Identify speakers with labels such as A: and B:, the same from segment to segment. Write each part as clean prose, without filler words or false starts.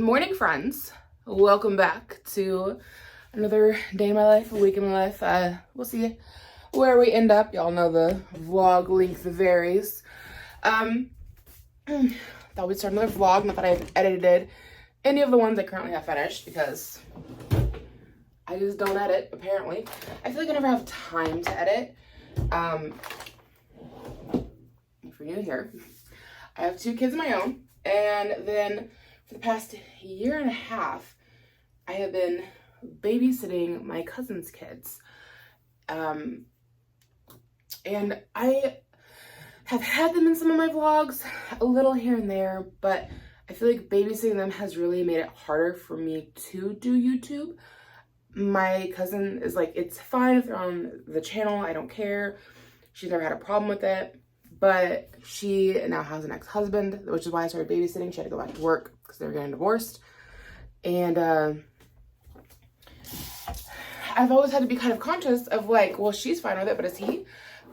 A: Good morning, friends. Welcome back to another day in my life, a week in my life. We'll see where we end up. Y'all know the vlog length varies. Thought we'd start another vlog. Not that I've edited any of the ones I currently have finished because I just don't edit, apparently. I feel like I never have time to edit. If you're new here, I have 2 kids of my own, and then for the past year and a half, I have been babysitting my cousin's kids. And I have had them in some of my vlogs, a little here and there, but I feel like babysitting them has really made it harder for me to do YouTube. My cousin is like, it's fine if they're on the channel, I don't care. She's never had a problem with it. But she now has an ex-husband, which is why I started babysitting. She had to go back to work because they were getting divorced. And I've always had to be kind of conscious of like, well, she's fine with it, but is he?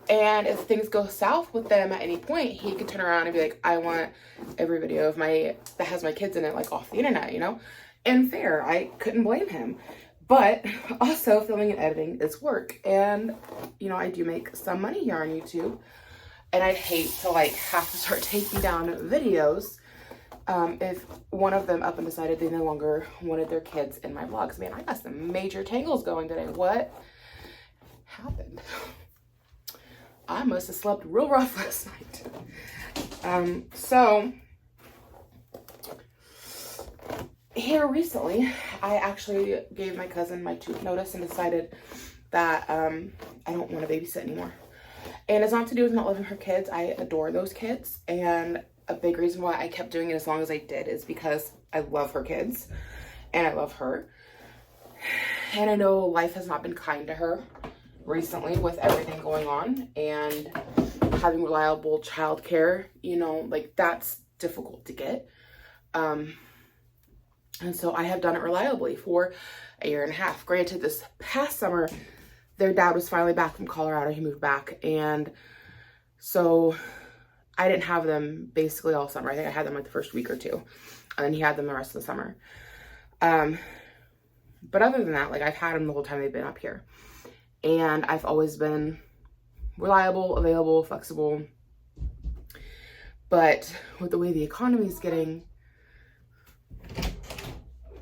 A: And if things go south with them at any point, he could turn around and be like, I want every video of that has my kids in it, like off the internet, you know? And fair, I couldn't blame him. But also filming and editing is work. And, you know, I do make some money here on YouTube. And I'd hate to like have to start taking down videos if one of them up and decided they no longer wanted their kids in my vlogs. Man, I got some major tangles going today. What happened? I must have slept real rough last night. So here recently, I actually gave my cousin my tooth notice and decided that I don't want to babysit anymore. And it's not to do with not loving her kids. I adore those kids. And a big reason why I kept doing it as long as I did is because I love her kids and I love her. And I know life has not been kind to her recently with everything going on and having reliable childcare, you know, like that's difficult to get. And so I have done it reliably for a year and a half. Granted, this past summer, their dad was finally back from Colorado. He moved back. And so I didn't have them basically all summer. I think I had them like the first week or 2. And then he had them the rest of the summer. But other than that, like I've had them the whole time they've been up here. And I've always been reliable, available, flexible. But with the way the economy is getting...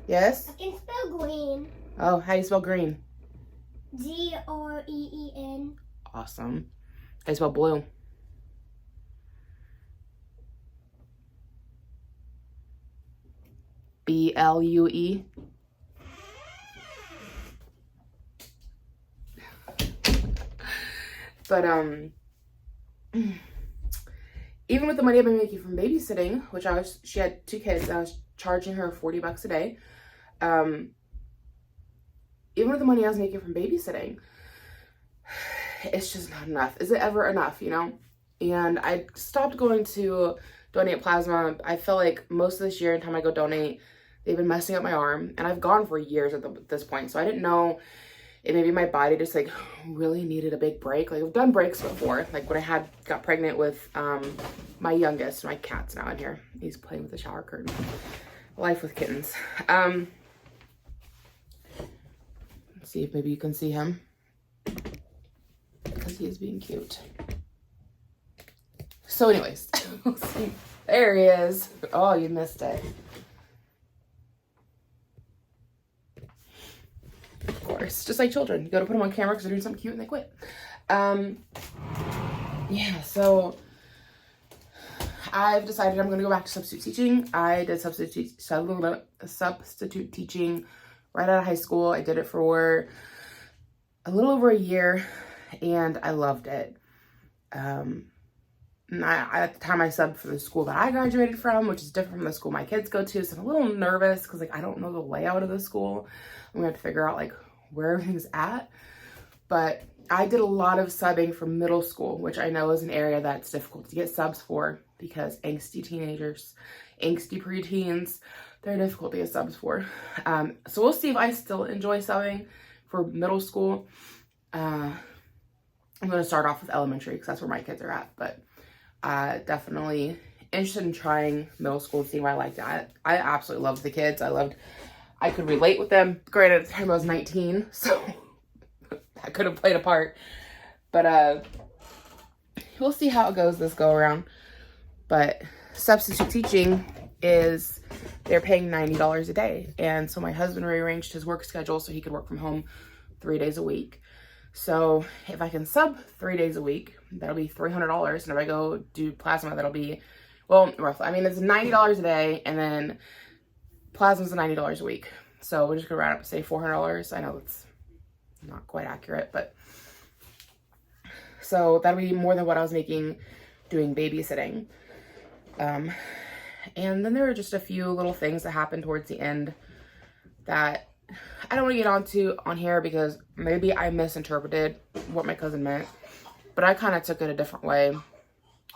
A: Yes?
B: I can spell green.
A: Oh, how do you spell green?
B: Green.
A: Awesome. I spell blue. BLUE. But even with the money I've been making from babysitting, which she had 2 kids, and I was charging her $40 a day. Even with the money I was making from babysitting, it's just not enough. Is it ever enough, you know? And I stopped going to donate plasma. I feel like most of this year, anytime I go donate, they've been messing up my arm. And I've gone for years at this point. So I didn't know if maybe my body just like really needed a big break. Like I've done breaks before. Like when I got pregnant with my youngest, my cat's now in here. He's playing with the shower curtain. Life with kittens. See if maybe you can see him because he is being cute. So anyways, there he is. Oh, you missed it. Of course, just like children, you go to put them on camera because they're doing something cute and they quit. Yeah, so I've decided I'm going to go back to substitute teaching. I did substitute teaching right out of high school. I did it for a little over a year and I loved it. And at the time I subbed for the school that I graduated from, which is different from the school my kids go to. So I'm a little nervous because like I don't know the layout of the school. I'm gonna have to figure out like where everything's at. But I did a lot of subbing for middle school, which I know is an area that's difficult to get subs for because angsty teenagers, angsty preteens, they're difficult to get subs for. So we'll see if I still enjoy subbing for middle school. I'm going to start off with elementary because that's where my kids are at. But definitely interested in trying middle school and seeing what I liked. I absolutely loved the kids. I could relate with them. Granted, at the time I was 19, so I could have played a part. But we'll see how it goes this go around. But substitute teaching is, they're paying $90 a day. And so my husband rearranged his work schedule so he could work from home 3 days a week. So if I can sub 3 days a week, that'll be $300. And if I go do plasma, that'll be, well, roughly, I mean, it's $90 a day, and then plasma's $90 a week. So we're just gonna round up to say $400. I know it's not quite accurate, but so that'll be more than what I was making doing babysitting. And then there were just a few little things that happened towards the end that I don't want to get on here because maybe I misinterpreted what my cousin meant, but I kind of took it a different way.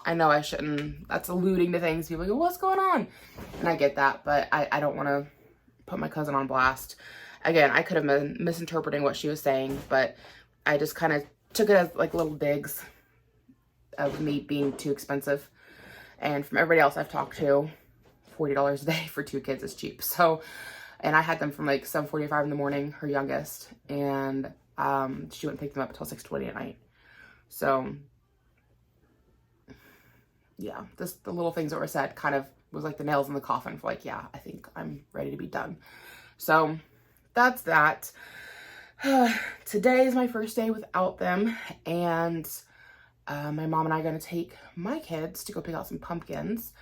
A: I know I shouldn't. That's alluding to things. People go, what's going on? And I get that, but I don't want to put my cousin on blast. Again, I could have been misinterpreting what she was saying, but I just kind of took it as like little digs of me being too expensive. And from everybody else I've talked to, $40 a day for 2 kids is cheap. So, and I had them from like 7:45 in the morning, her youngest, and she wouldn't pick them up until 6:20 at night. So yeah, just the little things that were said kind of was like the nails in the coffin for like, yeah, I think I'm ready to be done. So that's that. Today is my first day without them, and my mom and I are going to take my kids to go pick out some pumpkins,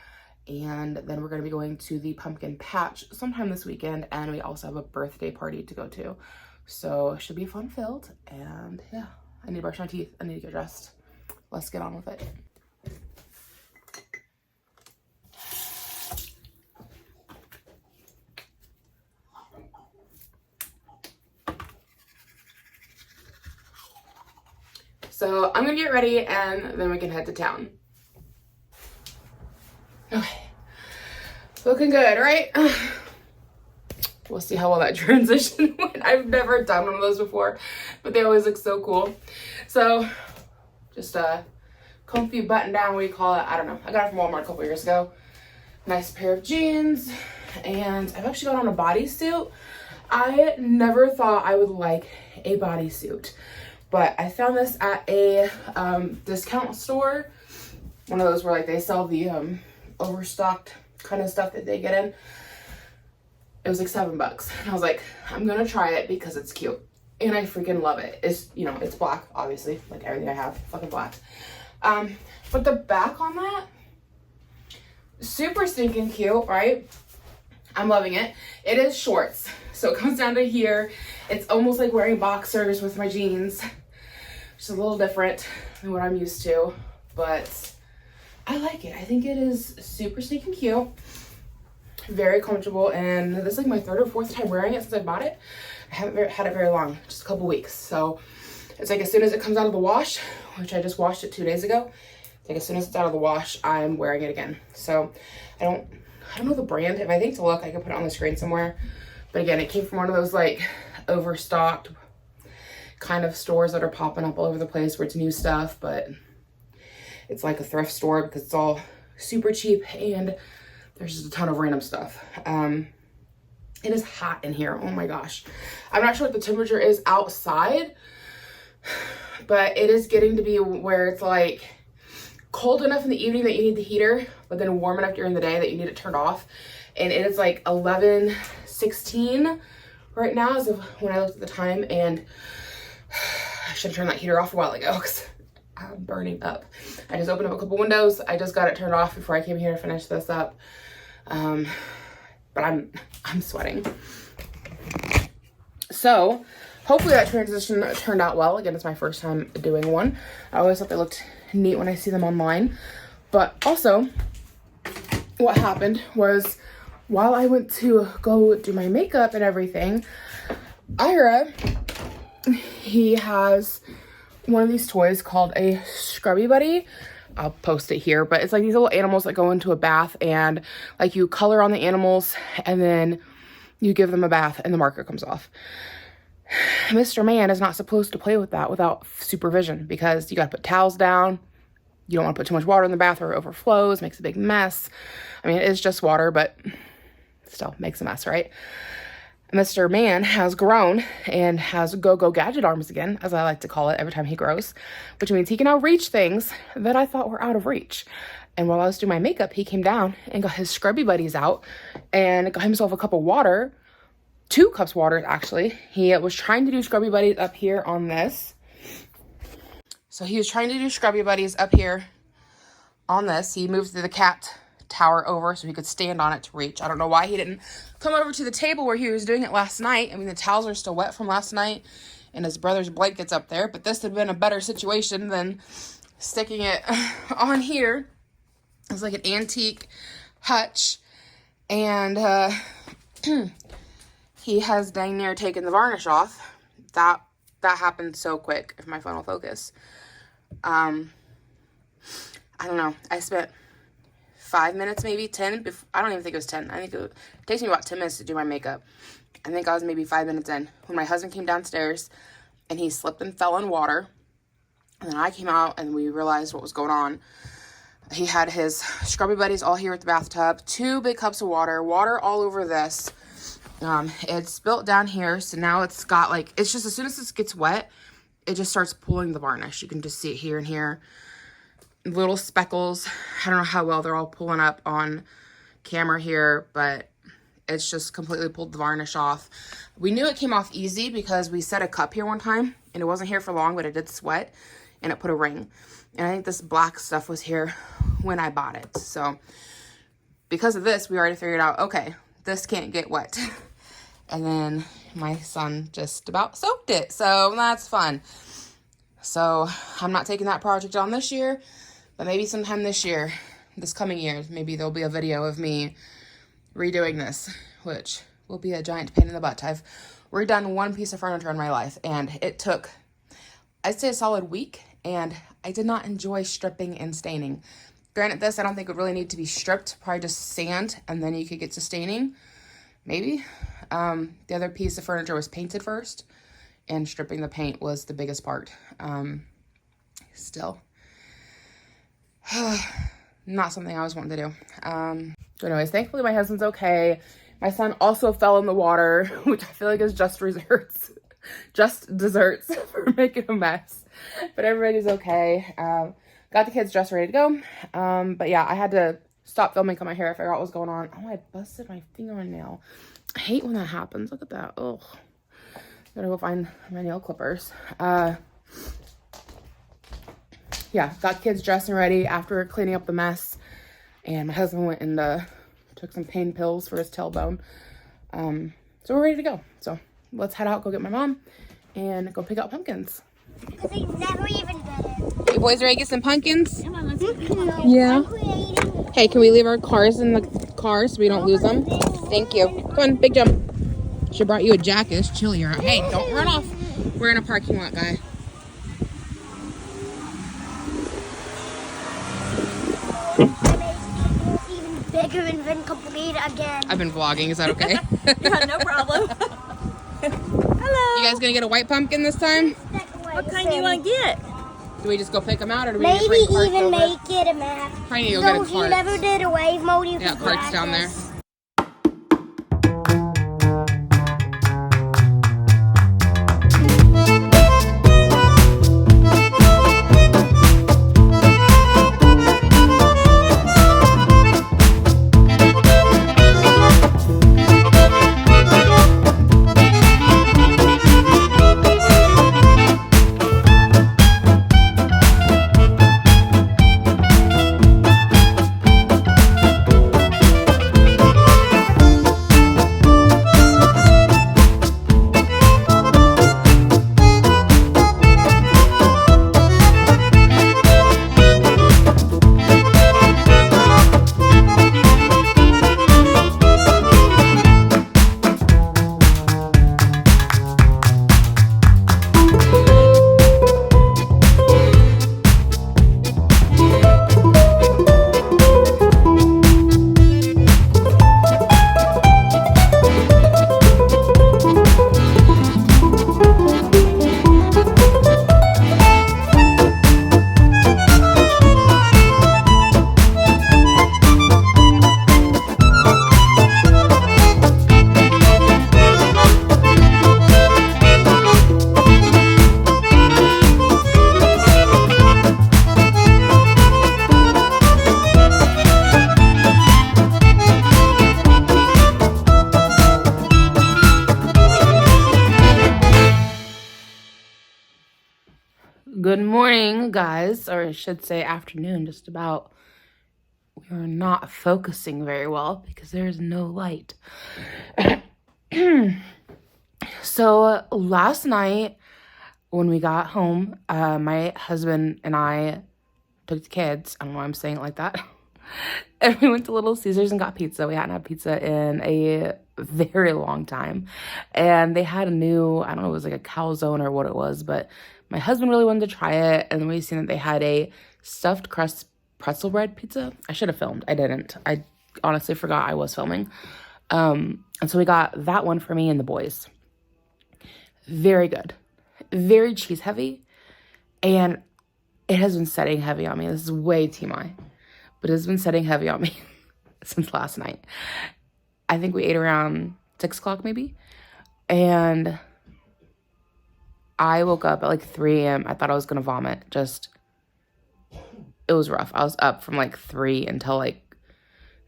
A: and then we're going to be going to the pumpkin patch sometime this weekend, and we also have a birthday party to go to. So it should be fun filled, and yeah, I need to brush my teeth. I need to get dressed. Let's get on with it. So I'm gonna get ready and then we can head to town. Okay, looking good, right? We'll see how well that transition went. I've never done one of those before, but they always look so cool. So just a comfy button down, what do you call it? I don't know. I got it from Walmart a couple years ago. Nice pair of jeans, and I've actually got on a bodysuit. I never thought I would like a bodysuit, but I found this at a discount store. One of those where like they sell the overstocked kind of stuff that they get in. It was like $7. And I was like, I'm gonna try it because it's cute. And I freaking love it. It's, you know, it's black, obviously, like everything I have, fucking black. But the back on that, super stinking cute, right? I'm loving it. It is shorts, so it comes down to here. It's almost like wearing boxers with my jeans. Just a little different than what I'm used to, but I like it. I think it is super stinking cute, very comfortable, and this is like my 3rd or 4th time wearing it since I bought it. I haven't had it very long, just a couple weeks. So it's like as soon as it comes out of the wash, which I just washed it 2 days ago, it's like as soon as it's out of the wash, I'm wearing it again. So I don't know the brand. If I think to look, I could put it on the screen somewhere. But again, it came from one of those like overstocked kind of stores that are popping up all over the place where it's new stuff, but it's like a thrift store because it's all super cheap and there's just a ton of random stuff. It is hot in here. Oh my gosh. I'm not sure what the temperature is outside, but it is getting to be where it's like cold enough in the evening that you need the heater, but then warm enough during the day that you need it turned off. And it is like 11:16 right now as of when I looked at the time, and I should have turned that heater off a while ago because I'm burning up. I just opened up a couple windows. I just got it turned off before I came here to finish this up. But I'm sweating. So hopefully that transition turned out well. Again, it's my first time doing one. I always thought they looked neat when I see them online. But also what happened was while I went to go do my makeup and everything, Ira, he has one of these toys called a Scrubby Buddy. I'll post it here, but it's like these little animals that go into a bath and like you color on the animals and then you give them a bath and the marker comes off. Mr. Man is not supposed to play with that without supervision because you got to put towels down. You don't want to put too much water in the bath or it overflows, makes a big mess. I mean, it is just water, but still makes a mess, right? Mr. Man has grown and has go-go gadget arms again, as I like to call it every time he grows, which means he can now reach things that I thought were out of reach. And while I was doing my makeup, he came down and got his scrubby buddies out and got himself a cup of water, 2 cups of water, actually. He was trying to do scrubby buddies up here on this. So he was trying to do scrubby buddies up here on this. He moved the cat tower over so he could stand on it to reach. I don't know why he didn't come over to the table where he was doing it last night. I mean, the towels are still wet from last night and his brother's blanket's up there, but this had been a better situation than sticking it on here. It's like an antique hutch, and he has dang near taken the varnish off. That happened so quick, if my phone will focus. I don't know. I spent 5 minutes, maybe 10. I don't even think it was 10. I think it takes me about 10 minutes to do my makeup. I think I was maybe 5 minutes in when my husband came downstairs and he slipped and fell in water. And then I came out and we realized what was going on. He had his scrubby buddies all here at the bathtub, 2 big cups of water all over this. It's spilt down here, so now it's got like, it's just as soon as this gets wet, it just starts pulling the varnish. You can just see it here and here. Little speckles. I don't know how well they're all pulling up on camera here, but it's just completely pulled the varnish off. We knew it came off easy because we set a cup here one time and it wasn't here for long, but it did sweat and it put a ring. And I think this black stuff was here when I bought it. So because of this, we already figured out, okay, this can't get wet. And then my son just about soaked it. So that's fun. So I'm not taking that project on this year, but maybe sometime this year, this coming year, maybe there'll be a video of me redoing this, which will be a giant pain in the butt. I've redone 1 piece of furniture in my life, and it took, I'd say, a solid week, and I did not enjoy stripping and staining. Granted, this I don't think would really need to be stripped, probably just sand, and then you could get to staining, maybe. The other piece of furniture was painted first, and stripping the paint was the biggest part. Still, not something I was wanting to do. So anyways, thankfully my husband's okay. My son also fell in the water, which I feel like is just desserts for making a mess. But everybody's okay. Got the kids dressed, ready to go. But yeah, I had to stop filming, cut my hair, figure out what was going on. Oh, I busted my fingernail. I hate when that happens. Look at that. Oh, gotta go find my nail clippers. Yeah, got kids dressed and ready after cleaning up the mess. And my husband went and took some pain pills for his tailbone. So we're ready to go. So let's head out, go get my mom, and go pick out pumpkins.
B: Because they never even did it.
A: You boys ready to get some pumpkins?
B: Come on, let's go.
A: Yeah. Hey, can we leave our cars in the car so we don't lose them? Thank you. Come on, big jump. She brought you a jacket. It's chilly here. Hey, don't run off. We're in a parking lot, guy.
B: Even bigger and then complete again.
A: I've been vlogging. Is that okay?
C: Yeah, no problem. Hello.
A: You guys gonna get a white pumpkin this time?
C: What kind do you want to get?
A: Do we just go pick them out, or do we
B: Maybe
A: need to bring carts
B: even
A: over?
B: make it a map.
A: Probably need to go
B: So
A: get a
B: if you
A: cart.
B: never did a wave mode, you
A: Yeah,
B: can
A: cart's down there.
B: practice.
A: Good morning, guys, or I should say afternoon, just about. We are not focusing very well because there's no light. So last night when we got home, my husband and I took the kids. I don't know why I'm saying it like that. And we went to Little Caesars and got pizza. We hadn't had pizza in a very long time. And they had a new, I don't know, it was like a calzone or what it was, but my husband really wanted to try it. And we seen that they had a stuffed crust pretzel bread pizza. I should have filmed. I didn't. I honestly forgot I was filming. And so we got that one for me and the boys. Very good. Very cheese heavy. And it has been setting heavy on me. This is way TMI. But it has been setting heavy on me since last night. I think we ate around 6 o'clock maybe. And I woke up at like 3 a.m. I thought I was going to vomit. It was rough. I was up from like 3 until like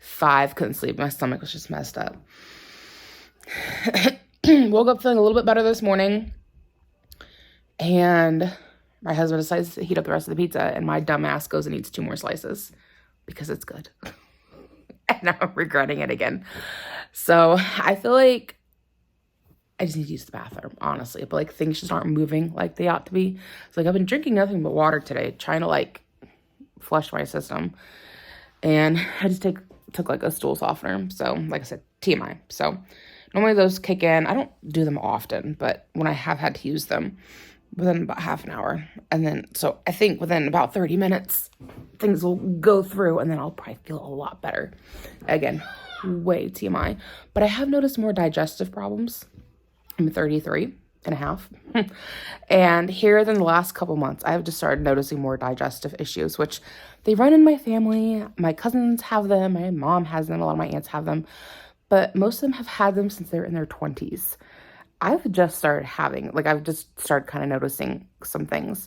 A: 5. Couldn't sleep. My stomach was just messed up. Woke up feeling a little bit better this morning. And my husband decides to heat up the rest of the pizza. And my dumb ass goes and eats 2 more slices. Because it's good. And I'm regretting it again. So I feel like I just need to use the bathroom, honestly. But like things just aren't moving like they ought to be. It's like I've been drinking nothing but water today, trying to like flush my system. And I just took like a stool softener. So like I said, TMI. So normally those kick in. I don't do them often, but when I have had to use them, within about half an hour. And then, so I think within about 30 minutes, things will go through and then I'll probably feel a lot better. Again, way TMI. But I have noticed more digestive problems. I'm 33 and a half. And here in the last couple months, I've just started noticing more digestive issues, which they run in my family. My cousins have them. My mom has them. A lot of my aunts have them. But most of them have had them since they were in their 20s. I've just started I've just started kind of noticing some things.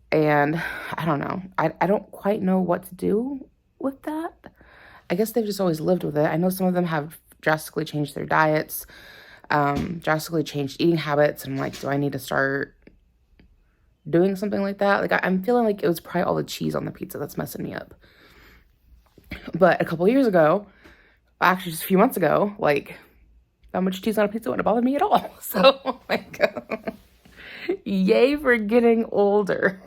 A: And I don't know. I don't quite know what to do with that. I guess they've just always lived with it. I know some of them have drastically changed their diets, drastically changed eating habits. And I'm like, do I need to start doing something like that? Like, I'm feeling like it was probably all the cheese on the pizza that's messing me up. But a couple years ago, actually just a few months ago, like, that much cheese on a pizza wouldn't bother me at all. So, oh my God. Yay for getting older.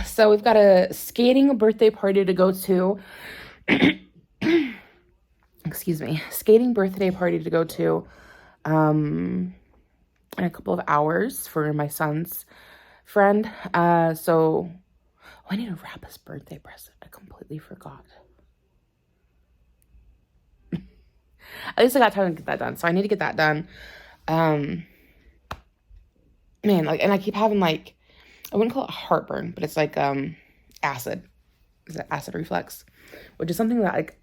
A: So we've got a skating birthday party to go to. Excuse me. Skating birthday party to go to in a couple of hours for my son's friend. So I need to wrap his birthday present. I completely forgot. At least I got time to get that done. So I need to get that done. Man, like, and I keep having like, I wouldn't call it heartburn, but it's like acid. Is it acid reflux? Which is something that, like,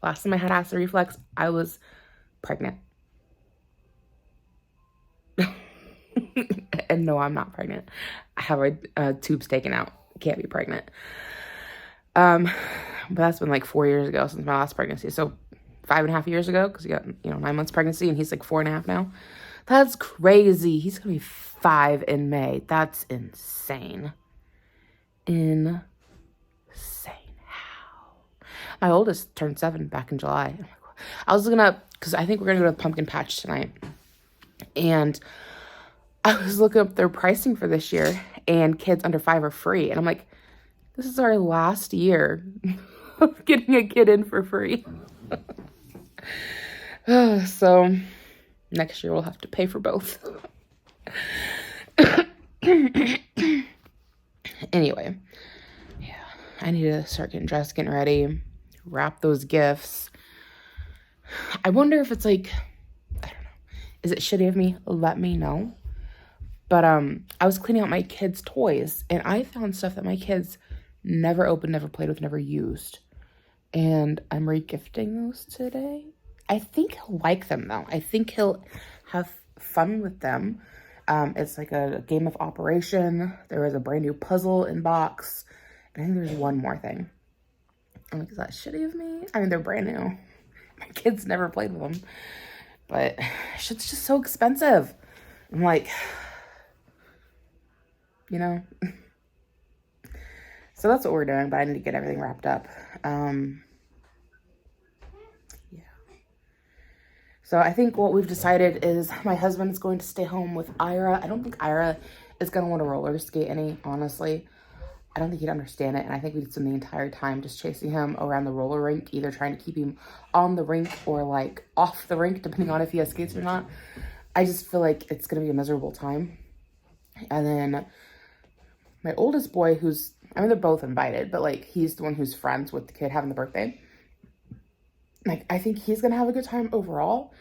A: last time I had acid reflux, I was pregnant. And no, I'm not pregnant. I have a tubes taken out. Can't be pregnant. But that's been like 4 years ago since my last pregnancy. So 5.5 years ago, because he got, 9 months pregnancy, and he's like 4.5 now. That's crazy. He's gonna be 5 in May. That's insane. Insane. How? My oldest turned 7 back in July. I was looking up, because I think we're gonna go to the pumpkin patch tonight. And I was looking up their pricing for this year, and kids under 5 are free. And I'm like, this is our last year of getting a kid in for free. So next year we'll have to pay for both. Anyway, yeah, I need to start getting dressed, getting ready, wrap those gifts. I wonder if it's like, I don't know, is it shitty of me? Let me know. But I was cleaning out my kids' toys, and I found stuff that my kids never opened, never played with, never used. And I'm regifting those today. I think he'll like them, though. I think he'll have fun with them. It's like a game of Operation. There was a brand new puzzle in box. And I think there's one more thing. I'm like, is that shitty of me? I mean, they're brand new. My kids never played with them. But shit's just so expensive. I'm like, you know? So that's what we're doing, but I need to get everything wrapped up. Yeah. So I think what we've decided is my husband's going to stay home with Ira. I don't think Ira is going to want to roller skate any, honestly. I don't think he'd understand it. And I think we'd spend the entire time just chasing him around the roller rink, either trying to keep him on the rink or like off the rink, depending on if he has skates or not. I just feel like it's going to be a miserable time. And then my oldest boy, they're both invited, but like he's the one who's friends with the kid having the birthday. Like, I think he's going to have a good time overall.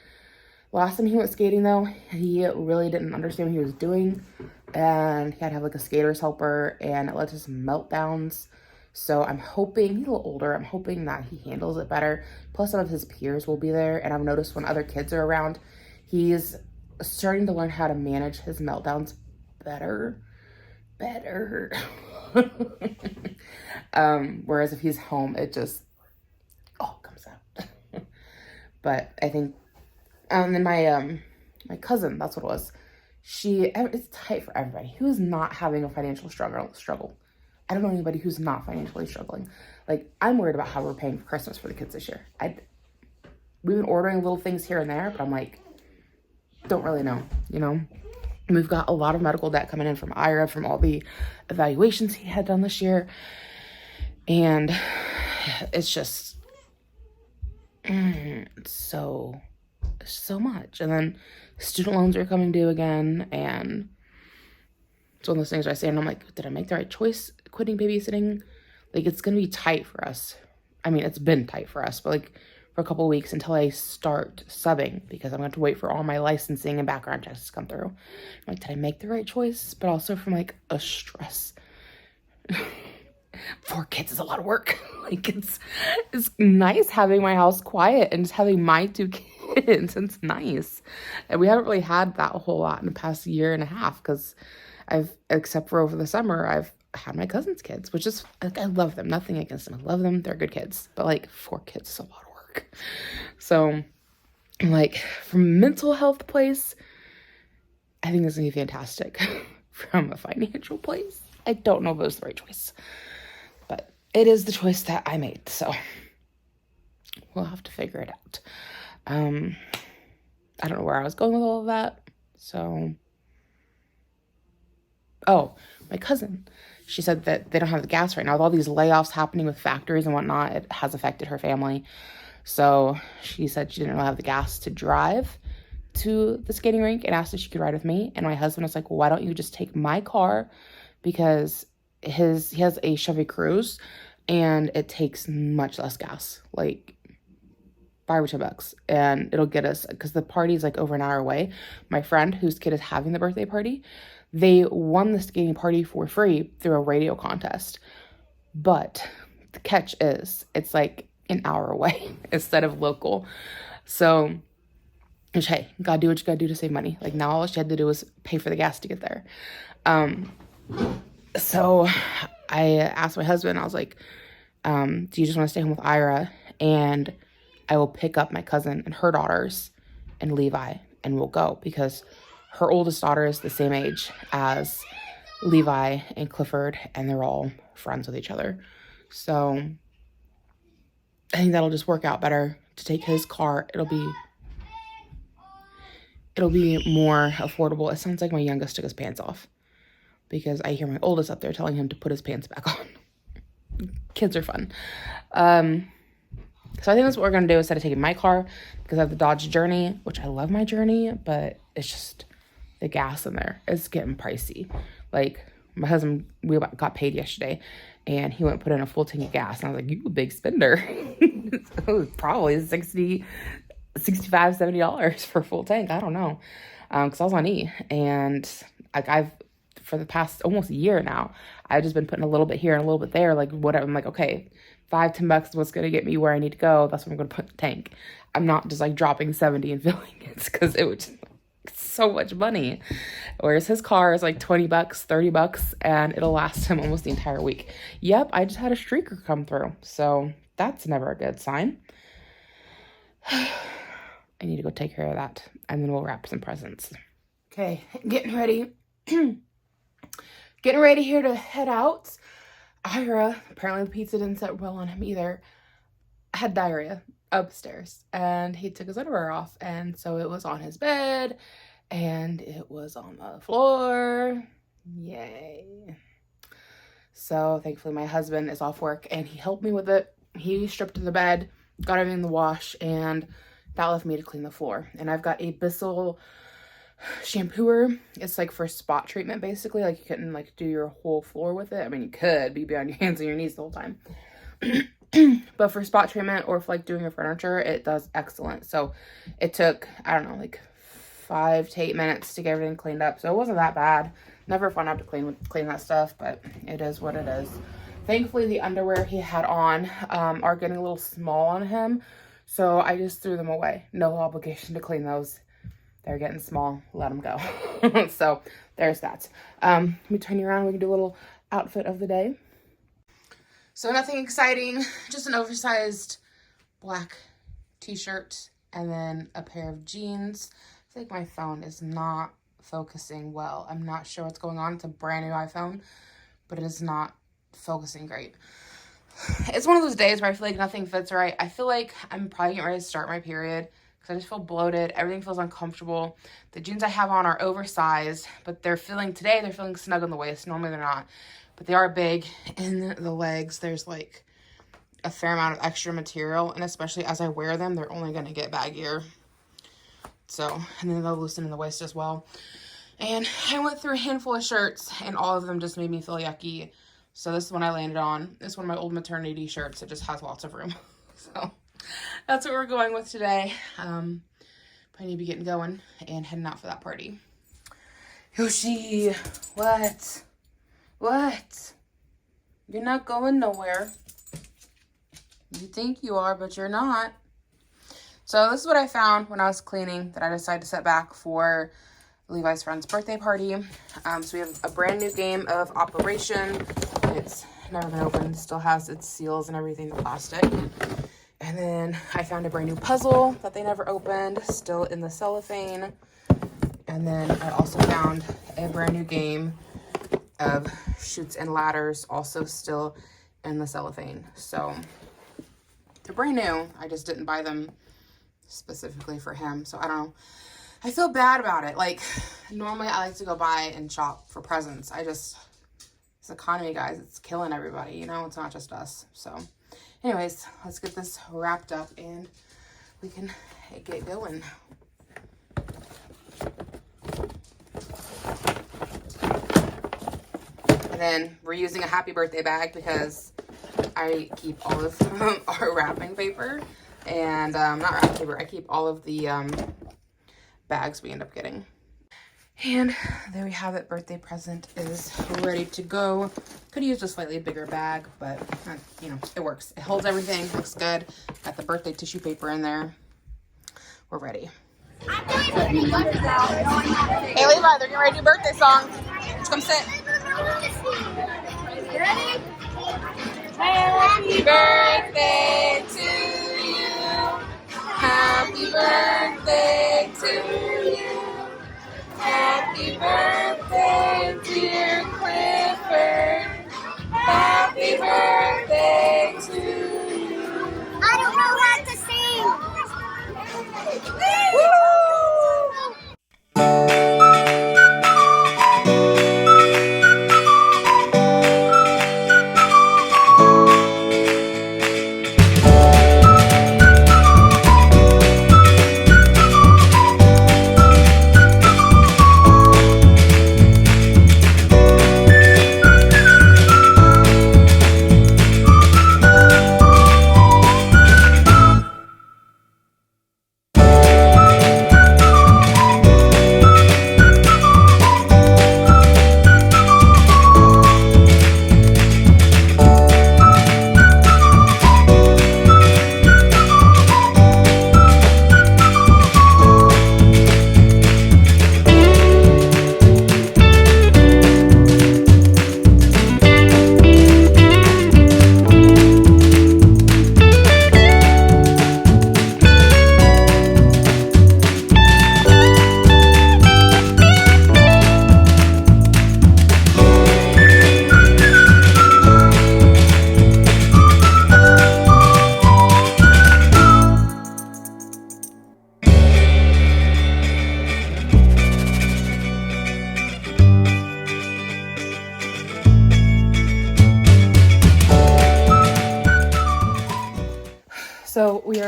A: Last time he went skating, though, he really didn't understand what he was doing. And he had to have like a skater's helper, and it led to some meltdowns. So I'm hoping, he's a little older, I'm hoping that he handles it better. Plus some of his peers will be there. And I've noticed when other kids are around, he's starting to learn how to manage his meltdowns better. Whereas if he's home, it just all comes out. But I think, and then my cousin, that's what it was. It's tight for everybody. Who's not having a financial struggle? I don't know anybody who's not financially struggling. Like, I'm worried about how we're paying for Christmas for the kids this year. We've been ordering little things here and there, but I'm like, don't really know, you know? And we've got a lot of medical debt coming in from Ira, from all the evaluations he had done this year. And it's just, so much. And then student loans are coming due again. And it's one of those things where I say, and I'm like, did I make the right choice quitting babysitting? Like, it's going to be tight for us. I mean, it's been tight for us, but like for a couple of weeks until I start subbing, because I'm going to have to wait for all my licensing and background checks to come through. I'm like, did I make the right choice? But also from like a stress. 4 kids is a lot of work. Like, it's nice having my house quiet and just having my 2 kids. It's nice. And we haven't really had that a whole lot in the past year and a half, because except for over the summer, I've had my cousin's kids, which is, like, I love them. Nothing against them. I love them. They're good kids. But like 4 kids is a lot of work. So like, from a mental health place, I think this is going to be fantastic. From a financial place, I don't know if it was the right choice. But it is the choice that I made, so we'll have to figure it out. I don't know where I was going with all of that. So, my cousin, she said that they don't have the gas right now. With all these layoffs happening with factories and whatnot, it has affected her family. So she said she didn't really have the gas to drive to the skating rink, and asked if she could ride with me. And my husband was like, well, why don't you just take my car? Because he has a Chevy Cruze, and it takes much less gas, like $5 or $10, and it'll get us, because the party's like over an hour away. My friend whose kid is having the birthday party, they won the skating party for free through a radio contest. But the catch is, it's like an hour away instead of local. So, which, hey, gotta do what you gotta do to save money. Like, now all she had to do was pay for the gas to get there. So I asked my husband, I was like, do you just want to stay home with Ira? And I will pick up my cousin and her daughters and Levi, and we'll go, because her oldest daughter is the same age as Levi and Clifford, and they're all friends with each other. So I think that'll just work out better to take his car. It'll be more affordable. It sounds like my youngest took his pants off, because I hear my oldest up there telling him to put his pants back on. Kids are fun. So I think that's what we're going to do instead of taking my car, because I have the Dodge Journey, which I love my Journey, but it's just the gas in there. It's getting pricey. Like, my husband, we got paid yesterday, and he went and put in a full tank of gas. And I was like, you a big spender. It was probably $65, $70 for a full tank. I don't know. Because I was on E. And like, for the past almost a year now, I've just been putting a little bit here and a little bit there. Like, whatever. I'm like, okay, $5, $10 is what's going to get me where I need to go. That's what I'm going to put in the tank. I'm not just like dropping 70 and filling it, because it would just, so much money. Whereas his car is like $20, $30, and it'll last him almost the entire week. Yep, I just had a streaker come through, so that's never a good sign. I need to go take care of that, and then we'll wrap some presents. Okay, getting ready getting ready here to head out. Ira, apparently the pizza didn't sit well on him either, had diarrhea upstairs, and he took his underwear off, and so it was on his bed and it was on the floor. Yay. So thankfully my husband is off work and he helped me with it. He stripped the bed, got everything in the wash, and that left me to clean the floor. And I've got a Bissell shampooer. It's like for spot treatment, basically. Like, you couldn't like do your whole floor with it. I mean, you could be on your hands and your knees the whole time. But for spot treatment or for like doing your furniture, it does excellent. So it took, I don't know, like 5 to 8 minutes to get everything cleaned up. So it wasn't that bad. Never fun to have to clean that stuff, but it is what it is. Thankfully, the underwear he had on are getting a little small on him. So I just threw them away. No obligation to clean those. They're getting small. Let them go. So there's that. Let me turn you around. We can do a little outfit of the day. So nothing exciting. Just an oversized black t-shirt and then a pair of jeans. I feel like my phone is not focusing well. I'm not sure what's going on. It's a brand new iPhone, but it is not focusing great. It's one of those days where I feel like nothing fits right. I feel like I'm probably getting ready to start my period because I just feel bloated. Everything feels uncomfortable. The jeans I have on are oversized, but they're feeling snug on the waist. Normally they're not, but they are big in the legs. There's like a fair amount of extra material, and especially as I wear them, they're only going to get baggier. So, and then they'll loosen in the waist as well. And I went through a handful of shirts and all of them just made me feel yucky. So this is one I landed on. This is one of my old maternity shirts. It just has lots of room. So that's what we're going with today. I need to be getting going and heading out for that party. Yoshi, what? What? You're not going nowhere. You think you are, but you're not. So this is what I found when I was cleaning that I decided to set back for Levi's friend's birthday party. So we have a brand new game of Operation. It's never been opened, still has its seals and everything, the plastic. And then I found a brand new puzzle that they never opened, still in the cellophane. And then I also found a brand new game of Chutes and Ladders, also still in the cellophane. So they're brand new. I just didn't buy them specifically for him. So I don't know. I feel bad about it. Like, normally I like to go buy and shop for presents. This economy, guys, it's killing everybody, you know? It's not just us. So anyways, let's get this wrapped up and we can get going. And then we're using a happy birthday bag because I keep all of our wrapping paper. And not wrapping paper, I keep all of the bags we end up getting. And there we have it. Birthday present is ready to go. Could use a slightly bigger bag, but you know, it works. It holds everything, looks good. Got the birthday tissue paper in there. We're ready. Hey Levi, they're getting ready to do birthday songs. Let's come sit. You ready? Happy birthday to you. Happy birthday to you. Happy birthday, dear Clifford. Happy birthday to you.
B: I don't know how to sing.
A: Woo!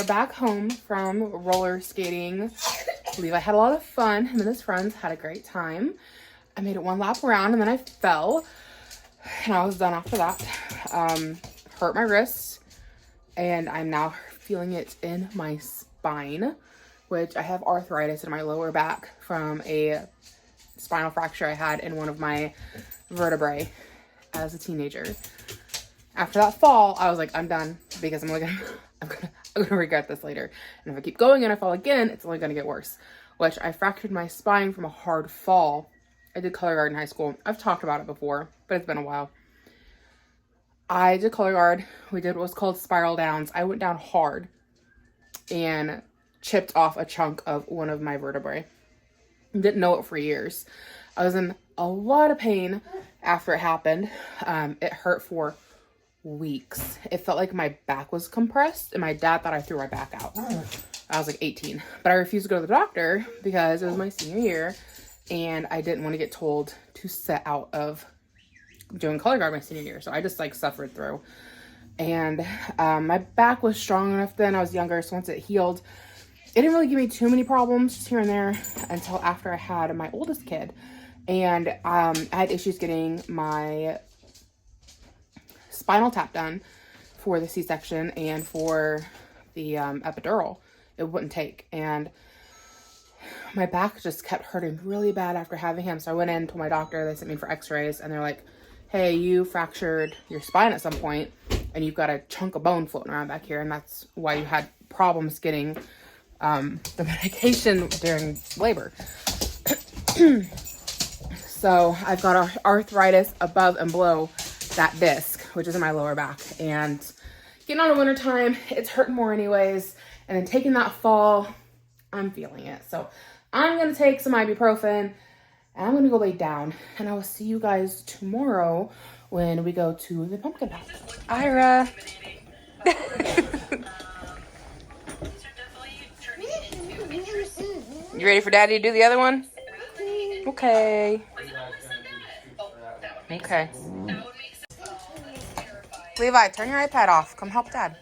A: are back home from roller skating. Levi had a lot of fun. Him and his friends had a great time. I made it one lap around and then I fell. And I was done after that. Hurt my wrist. And I'm now feeling it in my spine, which I have arthritis in my lower back from a spinal fracture I had in one of my vertebrae as a teenager. After that fall, I was like, I'm done, because I'm gonna regret this later. And if I keep going and I fall again, it's only gonna get worse. Which I fractured my spine from a hard fall. I did color guard in high school. I've talked about it before, but it's been a while. I did color guard. We did what was called spiral downs. I went down hard and chipped off a chunk of one of my vertebrae. Didn't know it for years. I was in a lot of pain after it happened. It hurt for weeks. It felt like my back was compressed, and my dad thought I threw my back out. I was like 18, but I refused to go to the doctor because it was my senior year, and I didn't want to get told to sit out of doing color guard my senior year. So I just like suffered through, and my back was strong enough then. I was younger, so once it healed, it didn't really give me too many problems, just here and there, until after I had my oldest kid. And I had issues getting my spinal tap done for the C-section and for the epidural. It wouldn't take. And my back just kept hurting really bad after having him. So I went in, told my doctor, they sent me for x-rays, and they're like, hey, you fractured your spine at some point, and you've got a chunk of bone floating around back here, and that's why you had problems getting the medication during labor. So I've got arthritis above and below that disc, which is in my lower back. And getting on in winter time, it's hurting more anyways. And then taking that fall, I'm feeling it. So I'm going to take some ibuprofen and I'm going to go lay down. And I will see you guys tomorrow when we go to the pumpkin patch. Ira. You ready for Daddy to do the other one? Okay. Okay. Levi, turn your iPad off. Come help Dad.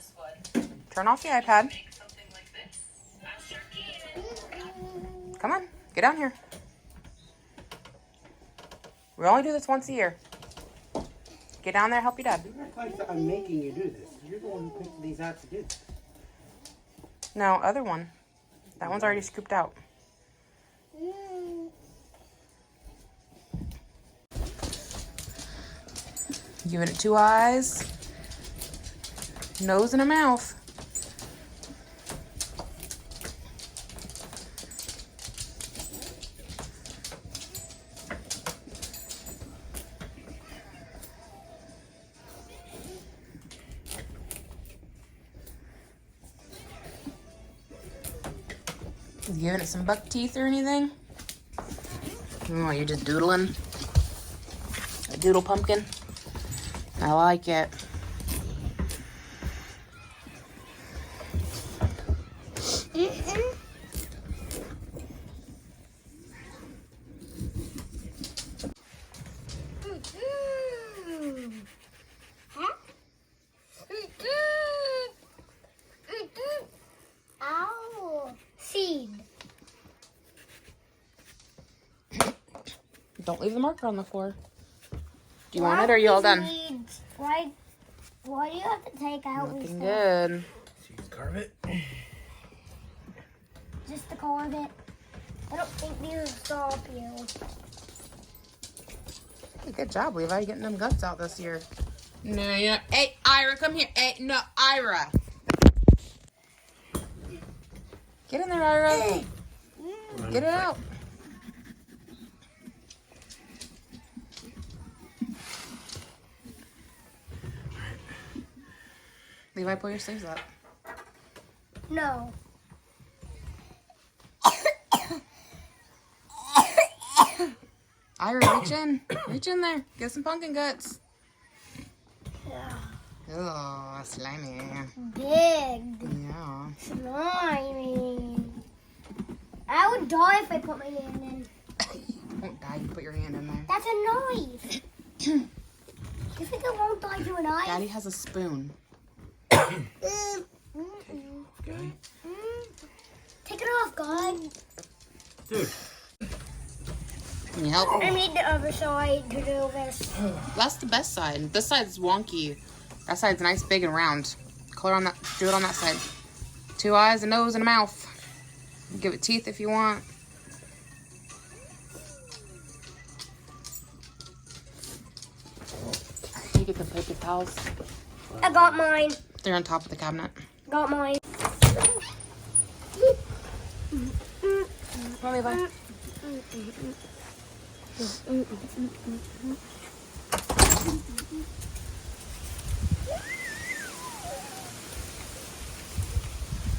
A: Turn off the iPad. Come on, get down here. We only do this once a year. Get down there, help your dad.
D: You're not like I'm making you do this. You're the one who picked these out to do this.
A: No, other one. That one's already scooped out. Giving it 2 eyes, nose, and a mouth. Giving it some buck teeth or anything? Oh, you're just doodling? A doodle pumpkin? I like it.
B: Ow. Seed.
A: Don't leave the marker on the floor. Do you want it or are you all done?
B: Why do you have to take out
A: Looking
B: stuff?
A: good.
D: So you can carve it.
B: Just to carve it. I don't think these will stop you.
A: Hey, good job, Levi, getting them guts out this year. No, yeah. Hey, Ira, come here. Hey, no, Ira. Get in there, Ira. Get it out. Levi, pull your sleeves up.
B: No.
A: Ira, reach in. Reach in there. Get some pumpkin guts.
B: Yeah.
A: Oh, slimy.
B: Big.
A: Yeah.
B: Slimy. I would die if I put my hand in.
A: You won't die. You put your hand in there.
B: That's a knife. You think I won't die to a knife?
A: Daddy has a spoon.
D: Get Okay.
B: Take it off, God.
D: Dude.
A: Can you help?
B: I made the other side to do this.
A: That's the best side. This side's wonky. That side's nice, big, and round. Color on that. Do it on that side. 2 eyes, a nose, and a mouth. Give it teeth if you want. Can you get the paper towels?
B: I got mine.
A: They're on top of the cabinet.
B: Got mine.
A: Come on, Levi.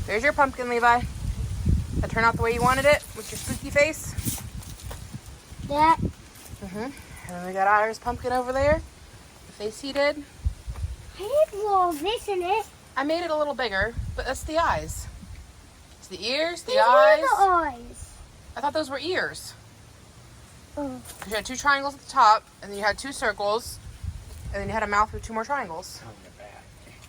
A: There's your pumpkin, Levi. That turned out the way you wanted it with your spooky face.
B: Yeah.
A: And then we got Otter's pumpkin over there. The face he did.
B: I did all this in it.
A: I made it a little bigger, but that's the eyes. It's the ears, the
B: These
A: eyes.
B: are the eyes.
A: I thought those were ears.
B: Oh.
A: You had 2 triangles at the top, and then you had 2 circles, and then you had a mouth with 2 more triangles.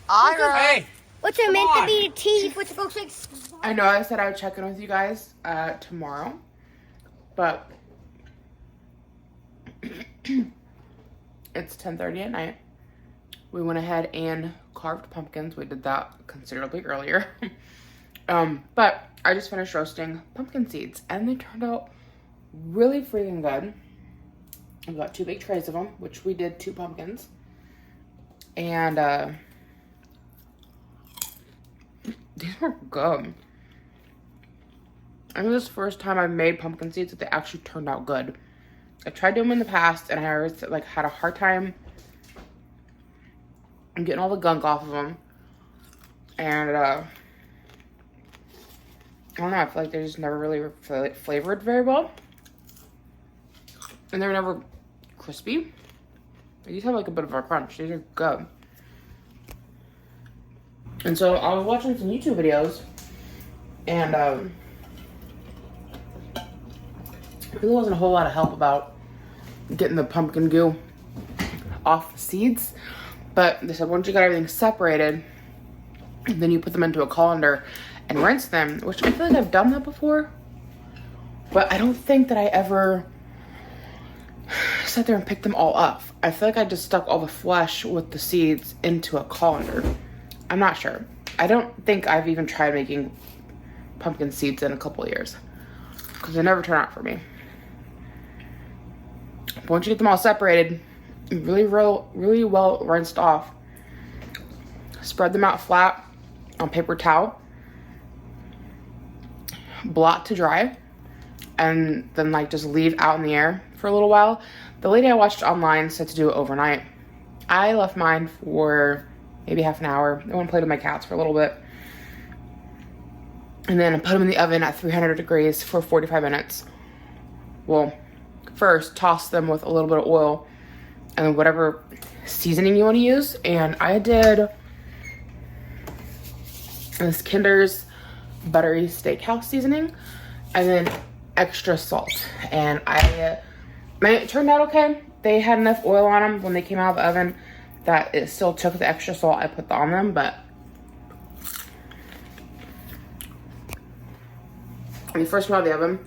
A: Ira!
D: Hey!
B: What's it
D: Come
B: meant
D: on.
B: to be? Teeth. What's it supposed to be?
A: I know I said I would check in with you guys tomorrow, but it's 10:30 at night. We went ahead and carved pumpkins. We did that considerably earlier. But I just finished roasting pumpkin seeds, and they turned out really freaking good. I've got 2 big trays of them, which we did 2 pumpkins. And these were good. I think this is the first time I've made pumpkin seeds that they actually turned out good. I tried doing them in the past, and I always like had a hard time getting all the gunk off of them. And I don't know, I feel like they just never really flavored very well. And they're never crispy. These have like a bit of a crunch. These are good. And so I was watching some YouTube videos, and there really wasn't a whole lot of help about getting the pumpkin goo off the seeds. But they said once you got everything separated, then you put them into a colander and rinse them, which I feel like I've done that before. But I don't think that I ever sat there and picked them all up. I feel like I just stuck all the flesh with the seeds into a colander. I'm not sure. I don't think I've even tried making pumpkin seeds in a couple years, because they never turn out for me. But once you get them all separated, really well rinsed off, spread them out flat on paper towel, blot to dry, and then like just leave out in the air for a little while. The lady I watched online said to do it overnight. I left mine for maybe half an hour. I went and played with my cats for a little bit. And then I put them in the oven at 300 degrees for 45 minutes. Well, first toss them with a little bit of oil and then whatever seasoning you want to use. And I did this Kinder's buttery steakhouse seasoning and then extra salt. And it turned out okay. They had enough oil on them when they came out of the oven that it still took the extra salt I put on them, but when you first came out of the oven,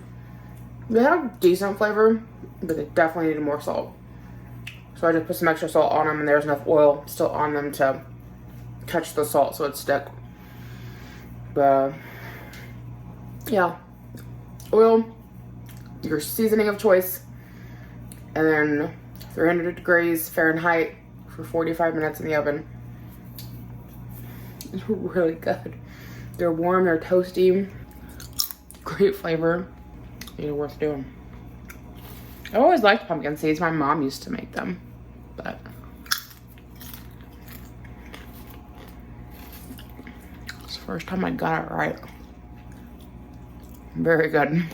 A: they had a decent flavor, but they definitely needed more salt. So I just put some extra salt on them, and there's enough oil still on them to catch the salt so it'd stick. But yeah, oil, your seasoning of choice, and then 300 degrees Fahrenheit for 45 minutes in the oven. It's really good. They're warm, they're toasty, great flavor. These are worth doing. I always liked pumpkin seeds. My mom used to make them, but it's the first time I got it right. Very good.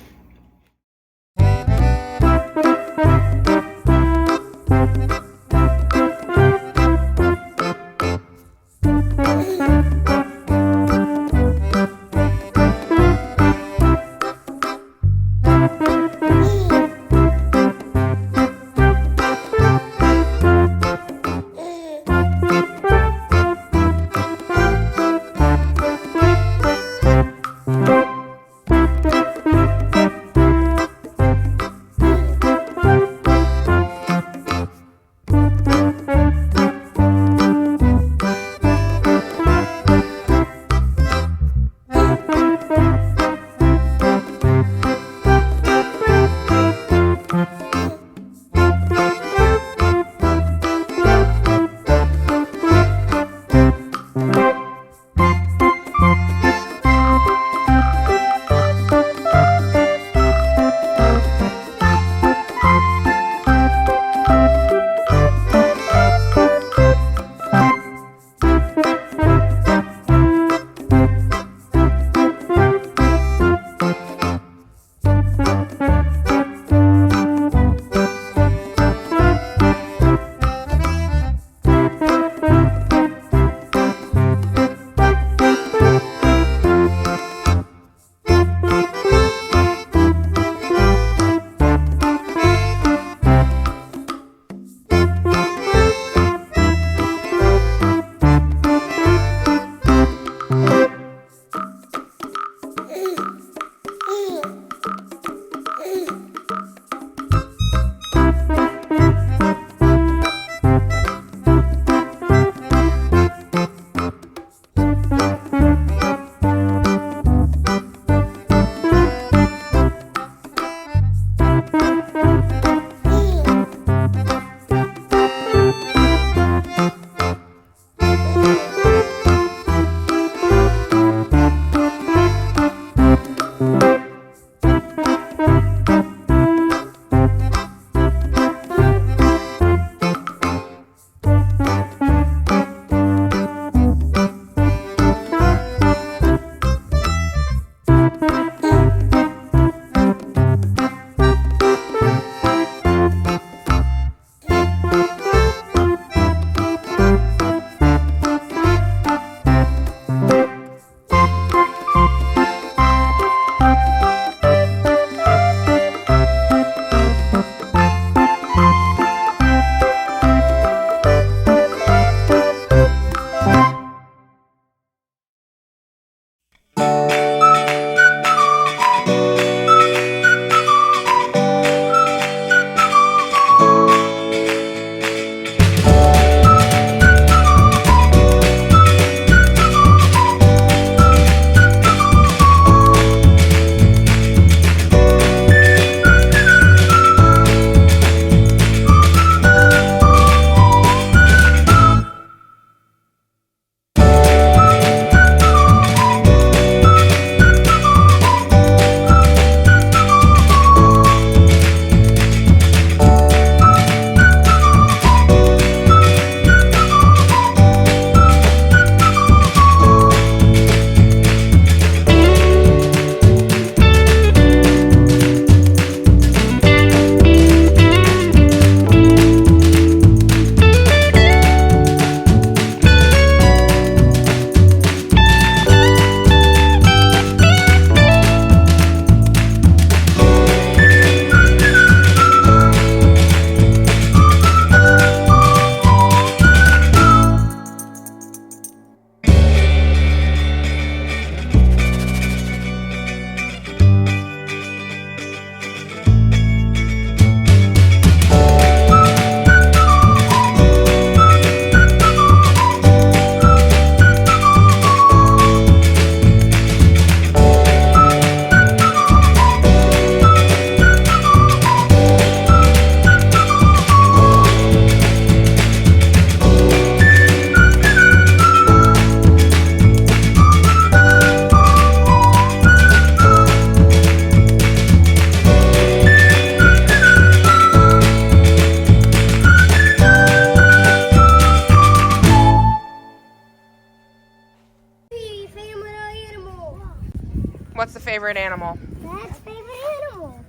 A: favorite animal?
B: Dad's favorite animal.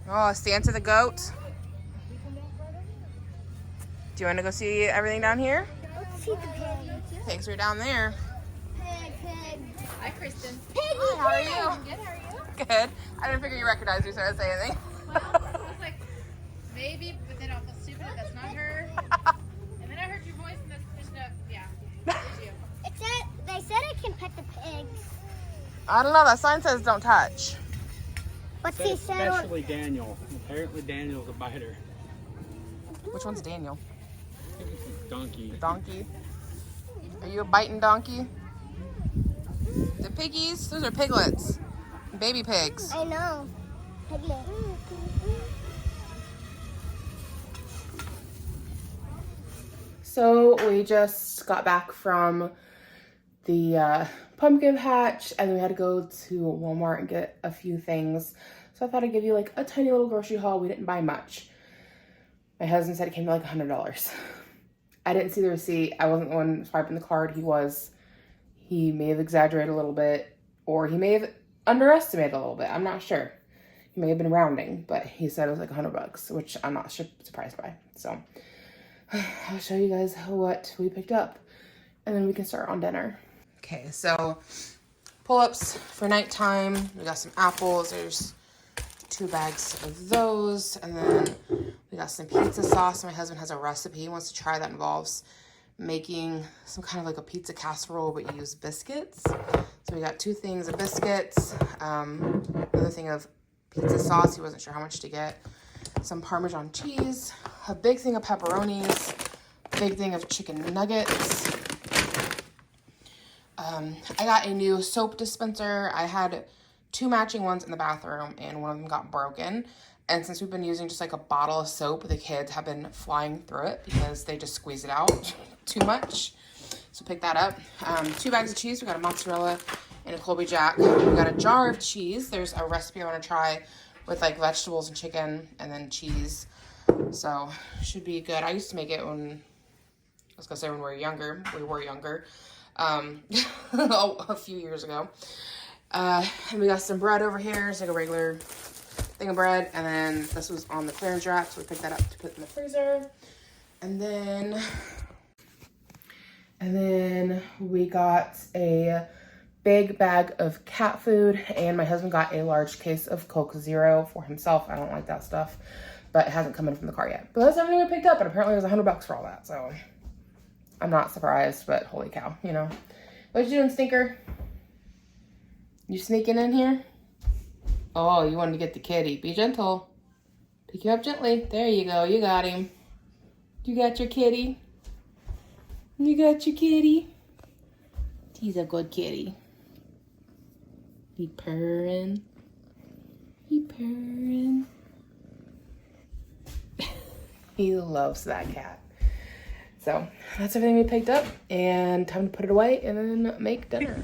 A: Oh, Santa the goat. Do you want to go see everything down here?
B: Let's see the pig.
A: Pigs are down there.
B: Pig.
C: Hi, Cristin.
B: Piggy,
A: Hi, how are you?
C: Good, how are you?
A: Good. I didn't figure you recognized me, so I didn't say anything.
C: Well, I was like, maybe, but then I'll feel stupid if that's not her. And then I heard your voice, and that's just yeah, it's you.
B: They said I can pet the pigs.
A: I don't know. That sign says don't touch.
B: What's he said?
D: Especially Daniel. Apparently Daniel's a biter.
A: Which one's Daniel?
D: I think it's a donkey.
A: Donkey. Are you a biting donkey? The piggies? Those are piglets. Baby pigs.
B: I know. Piglet.
A: So we just got back from the pumpkin patch, and then we had to go to Walmart and get a few things. So I thought I'd give you like a tiny little grocery haul. We didn't buy much. My husband said it came to like $100. I didn't see the receipt. I wasn't the one swiping the card. He was. He may have exaggerated a little bit, or he may have underestimated a little bit. I'm not sure. He may have been rounding, but he said it was like $100, which I'm not surprised by. So I'll show you guys what we picked up, and then we can start on dinner. Okay, so pull-ups for nighttime. We got some apples. There's 2 bags of those, and then we got some pizza sauce. My husband has a recipe he wants to try that involves making some kind of like a pizza casserole, but you use biscuits. So we got 2 things of biscuits, another thing of pizza sauce. He wasn't sure how much to get. Some Parmesan cheese, a big thing of pepperonis, big thing of chicken nuggets. I got a new soap dispenser. I had 2 matching ones in the bathroom, and one of them got broken. And since we've been using just like a bottle of soap, the kids have been flying through it because they just squeeze it out too much. So pick that up. 2 bags of cheese. We got a mozzarella and a Colby Jack. We got a jar of cheese. There's a recipe I want to try with like vegetables and chicken and then cheese. So should be good. I used to make it when, I was gonna say when we were younger. A few years ago. And we got some bread over here. It's like a regular thing of bread. And then this was on the clearance rack, so we picked that up to put in the freezer. And then we got a big bag of cat food, and my husband got a large case of Coke Zero for himself. I don't like that stuff, but it hasn't come in from the car yet. But that's everything we picked up, and apparently it was $100 for all that, so I'm not surprised, but holy cow, you know. What you doing, stinker? You sneaking in here? Oh, you wanted to get the kitty. Be gentle. Pick you up gently. There you go. You got him. You got your kitty. You got your kitty. He's a good kitty. He purring. He purring. He loves that cat. So that's everything we picked up, and time to put it away and then make dinner.